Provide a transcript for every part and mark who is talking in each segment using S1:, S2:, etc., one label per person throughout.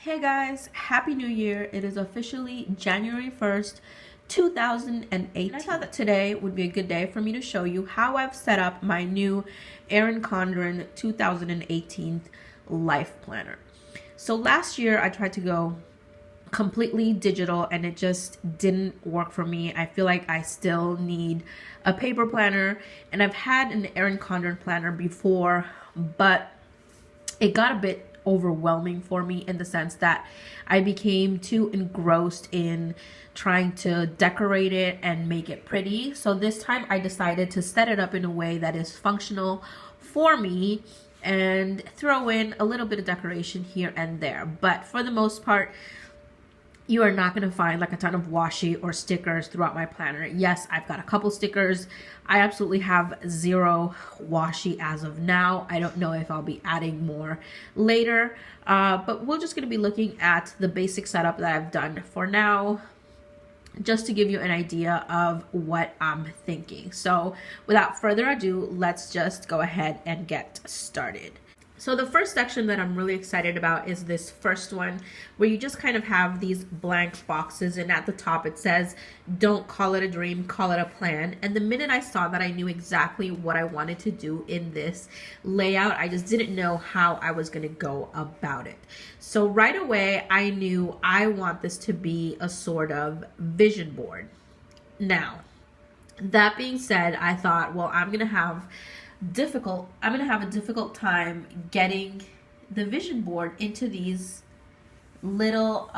S1: Hey guys, Happy New Year. It is officially January 1st, 2018. I thought that today would be a good day for me to show you how I've set up my new Erin Condren 2018 life planner. So last year I tried to go completely digital and it just didn't work for me. I feel like I still need a paper planner, and I've had an Erin Condren planner before, but it got a bit overwhelming for me in the sense that I became too engrossed in trying to decorate it and make it pretty. So this time I decided to set it up in a way that is functional for me and throw in a little bit of decoration here and there. But for the most part, you are not going to find like a ton of washi or stickers throughout my planner. Yes, I've got a couple stickers. I absolutely have zero washi as of now. I don't know if I'll be adding more later, but we're just going to be looking at the basic setup that I've done for now, just to give you an idea of what I'm thinking. So without further ado, let's just go ahead and get started. So the first section that I'm really excited about is this first one, where you just kind of have these blank boxes, and at the top it says, don't call it a dream, call it a plan. And the minute I saw that, I knew exactly what I wanted to do in this layout. I just didn't know how I was going to go about it. So right away, I knew I want this to be a sort of vision board. Now, that being said, I thought, well, I'm going to have a difficult time getting the vision board into these little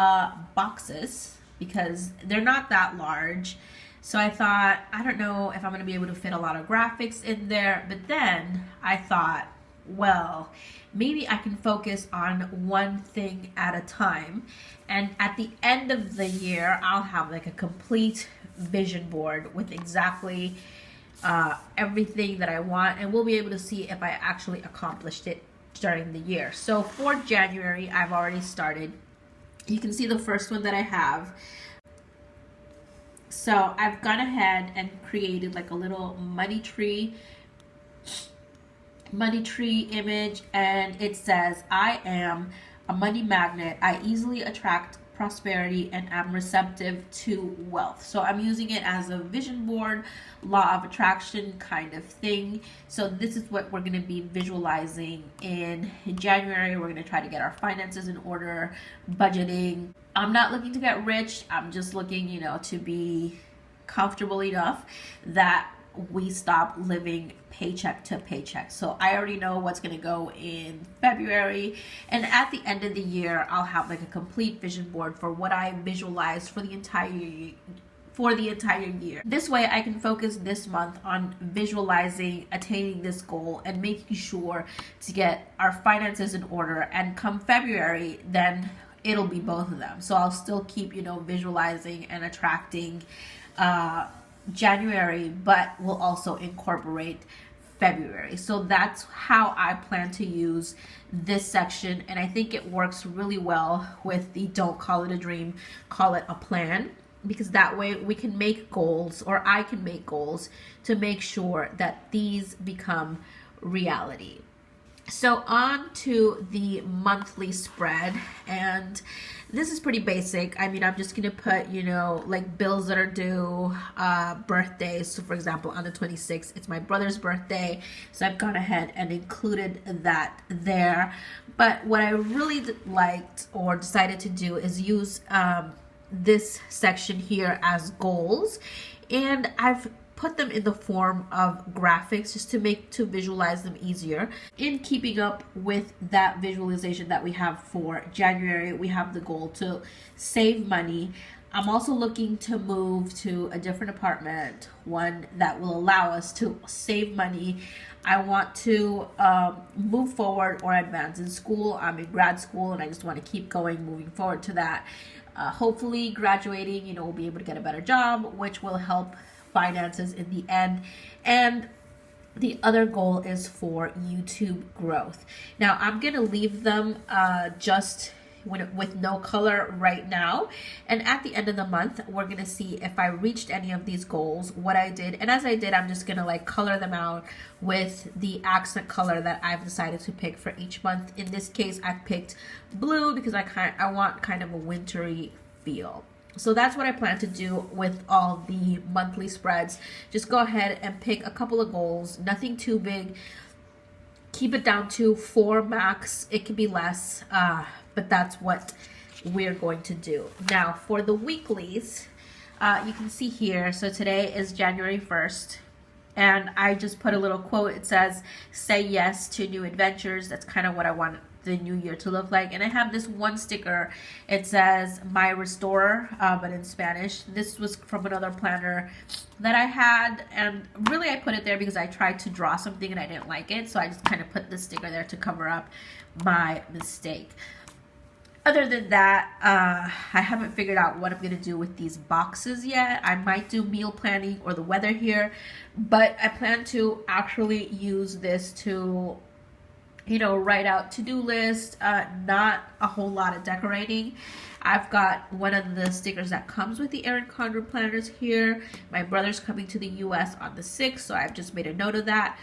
S1: boxes because they're not that large. So I thought, I don't know if I'm going to be able to fit a lot of graphics in there. But then I thought, well, maybe I can focus on one thing at a time. And at the end of the year, I'll have like a complete vision board with exactly everything that I want, and we'll be able to see if I actually accomplished it during the year. So for January, I've already started. You can see the first one that I have. So I've gone ahead and created like a little money tree image, and it says, I am a money magnet. I easily attract prosperity and am receptive to wealth. So I'm using it as a vision board, law of attraction kind of thing. So this is what we're going to be visualizing in January. We're going to try to get our finances in order, budgeting. I'm not looking to get rich. I'm just looking, to be comfortable enough that we stop living paycheck to paycheck. So I already know what's going to go in February, and at the end of the year I'll have like a complete vision board for what I visualized for the entire year. This way I can focus this month on visualizing attaining this goal and making sure to get our finances in order, and come February then it'll be both of them. So I'll still keep visualizing and attracting January, but we'll also incorporate February. So that's how I plan to use this section, and I think it works really well with the don't call it a dream, call it a plan, because that way we can make goals, or I can make goals to make sure that these become reality. So on to the monthly spread, and this is pretty basic. I mean, I'm just going to put, like bills that are due, birthdays. So for example, on the 26th, it's my brother's birthday. So I've gone ahead and included that there. But what I really liked or decided to do is use this section here as goals. And I've put them in the form of graphics just to visualize them easier. In keeping up with that visualization that we have for January, we have the goal to save money. I'm also looking to move to a different apartment, one that will allow us to save money. I want to move forward or advance in school. I'm in grad school and I just want to keep moving forward to that. Hopefully graduating, we'll be able to get a better job, which will help finances in the end. And the other goal is for YouTube growth. Now I'm gonna leave them just with no color right now. And at the end of the month, we're gonna see if I reached any of these goals, what I did. And as I did, I'm just gonna like color them out with the accent color that I've decided to pick for each month. In this case, I picked blue because I want kind of a wintry feel. So that's what I plan to do with all the monthly spreads. Just go ahead and pick a couple of goals, nothing too big. Keep it down to 4 max. It can be less, but that's what we're going to do. Now for the weeklies, you can see here, so today is January 1st. And I just put a little quote. It says, say yes to new adventures. That's kind of what I want the new year to look like. And I have this one sticker. It says my restorer, but in Spanish. This was from another planner that I had, and really I put it there because I tried to draw something and I didn't like it, so I just kind of put the sticker there to cover up my mistake. Other than that, I haven't figured out what I'm going to do with these boxes yet. I might do meal planning or the weather here, but I plan to actually use this to, you know, write out to-do list, not a whole lot of decorating. I've got one of the stickers that comes with the Erin Condren planners here. My brother's coming to the US on the 6th, so I've just made a note of that.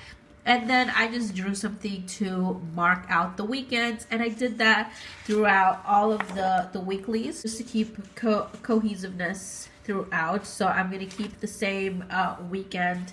S1: And then I just drew something to mark out the weekends, and I did that throughout all of the weeklies just to keep cohesiveness throughout. So I'm going to keep the same weekend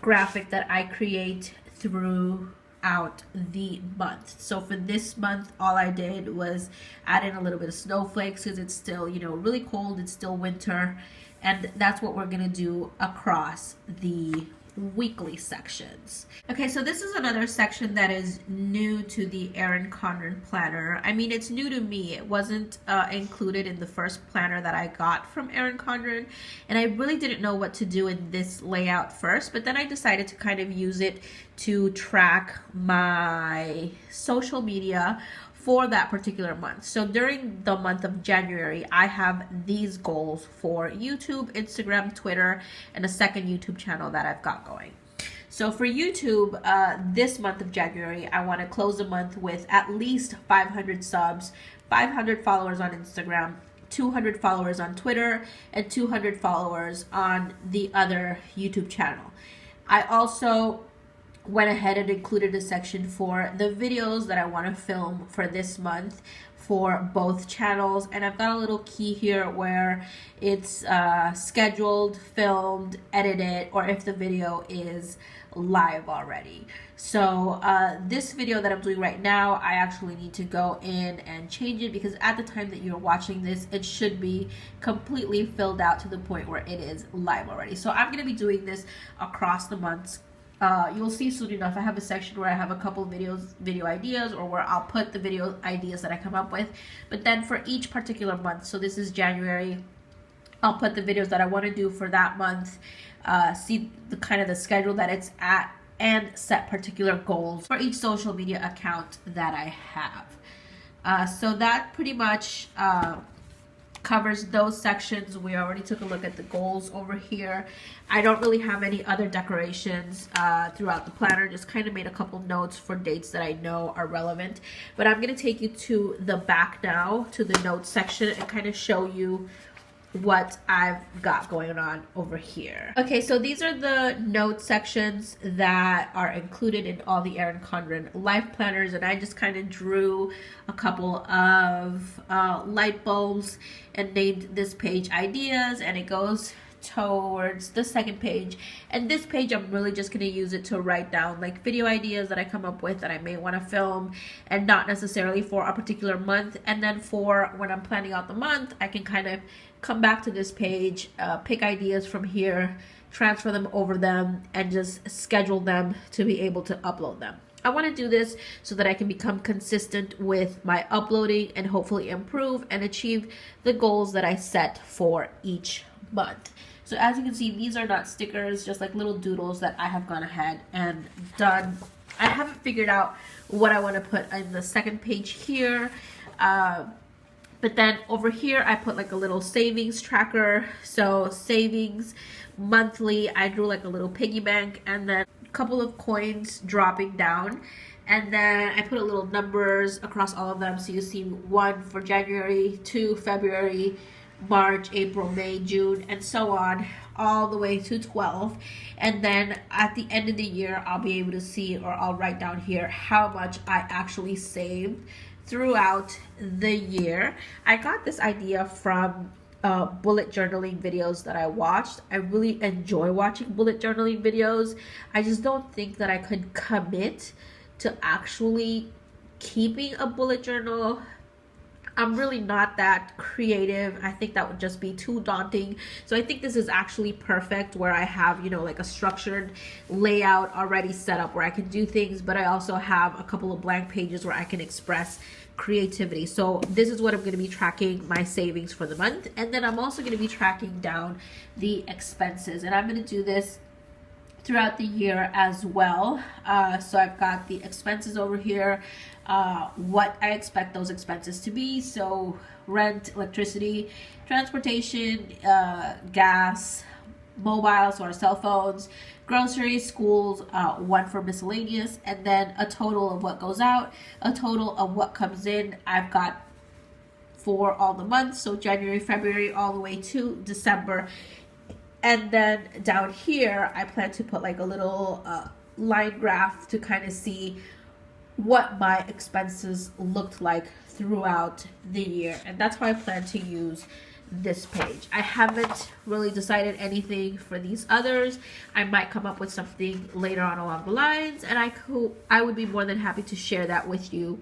S1: graphic that I create throughout the month. So for this month, all I did was add in a little bit of snowflakes because it's still, you know, really cold. It's still winter, and that's what we're gonna do across the weekly sections. Okay, so this is another section that is new to the Erin Condren planner. I mean, it's new to me. It wasn't included in the first planner that I got from Erin Condren, and I really didn't know what to do in this layout first, but then I decided to kind of use it to track my social media for that particular month. So during the month of January, I have these goals for YouTube, Instagram, Twitter, and a second YouTube channel that I've got going. So for YouTube, this month of January, I want to close the month with at least 500 subs, 500 followers on Instagram, 200 followers on Twitter, and 200 followers on the other YouTube channel. I also went ahead and included a section for the videos that I want to film for this month for both channels, and I've got a little key here where it's scheduled, filmed, edited, or if the video is live already. So this video that I'm doing right now, I actually need to go in and change it because at the time that you're watching this, it should be completely filled out to the point where it is live already. So I'm going to be doing this across the months. You'll see soon enough. I have a section where I have a couple of video ideas, or where I'll put the video ideas that I come up with. But then for each particular month, so this is January, I'll put the videos that I want to do for that month, see the kind of the schedule that it's at, and set particular goals for each social media account that I have. So that pretty much covers those sections. We already took a look at the goals over here. I don't really have any other decorations throughout the planner, just kind of made a couple notes for dates that I know are relevant. But I'm going to take you to the back now, to the notes section, and kind of show you what I've got going on over here. Okay, so these are the note sections that are included in all the Erin Condren life planners, and I just kind of drew a couple of light bulbs and named this page ideas, and it goes towards the second page. And this page, I'm really just going to use it to write down like video ideas that I come up with that I may want to film, and not necessarily for a particular month. And then for when I'm planning out the month, I can kind of come back to this page, pick ideas from here, transfer them over them, and just schedule them to be able to upload them. I want to do this so that I can become consistent with my uploading and hopefully improve and achieve the goals that I set for each month. So as you can see, these are not stickers, just like little doodles that I have gone ahead and done. I haven't figured out what I want to put in the second page here. But then over here, I put like a little savings tracker. So savings monthly, I drew like a little piggy bank, and then a couple of coins dropping down. And then I put a little numbers across all of them, so you see 1 for January, 2 February, March, April, May, June, and so on, all the way to 12. And then at the end of the year, I'll be able to see, or I'll write down here, how much I actually saved throughout the year. I got this idea from bullet journaling videos that I watched. I really enjoy watching bullet journaling videos. I just don't think that I could commit to actually keeping a bullet journal. I'm really not that creative. I think that would just be too daunting. So I think this is actually perfect, where I have, you know, like a structured layout already set up where I can do things, but I also have a couple of blank pages where I can express creativity. So this is what I'm going to be tracking my savings for the month. And then I'm also going to be tracking down the expenses. And I'm going to do this throughout the year as well. So I've got the expenses over here, what I expect those expenses to be. So rent, electricity, transportation, gas, mobiles or cell phones, groceries, schools, 1 for miscellaneous, and then a total of what goes out, a total of what comes in. I've got for all the months, so January, February, all the way to December. And then down here, I plan to put like a little line graph to kind of see what my expenses looked like throughout the year. And that's how I plan to use this page. I haven't really decided anything for these others. I might come up with something later on along the lines, and I would be more than happy to share that with you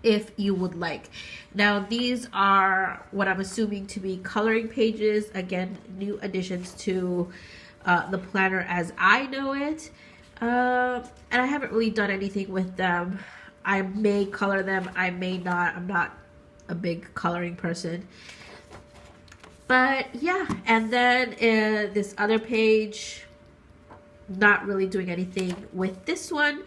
S1: if you would like. Now these are what I'm assuming to be coloring pages. Again, new additions to the planner as I know it. And I haven't really done anything with them. I may color them, I may not. I'm not a big coloring person. But yeah, and then this other page, not really doing anything with this one,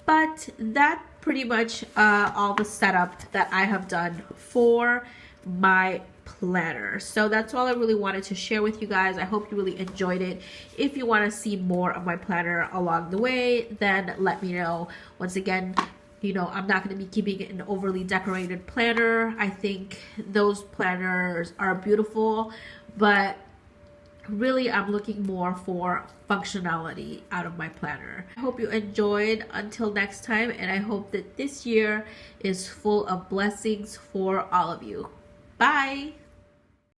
S1: but that pretty much all the setup that I have done for my planner. So that's all I really wanted to share with you guys. I hope you really enjoyed it. If you want to see more of my planner along the way, then let me know. Once again, you know, I'm not going to be keeping an overly decorated planner. I think those planners are beautiful, but really I'm looking more for functionality out of my planner. I hope you enjoyed. Until next time, and I hope that this year is full of blessings for all of you. Bye.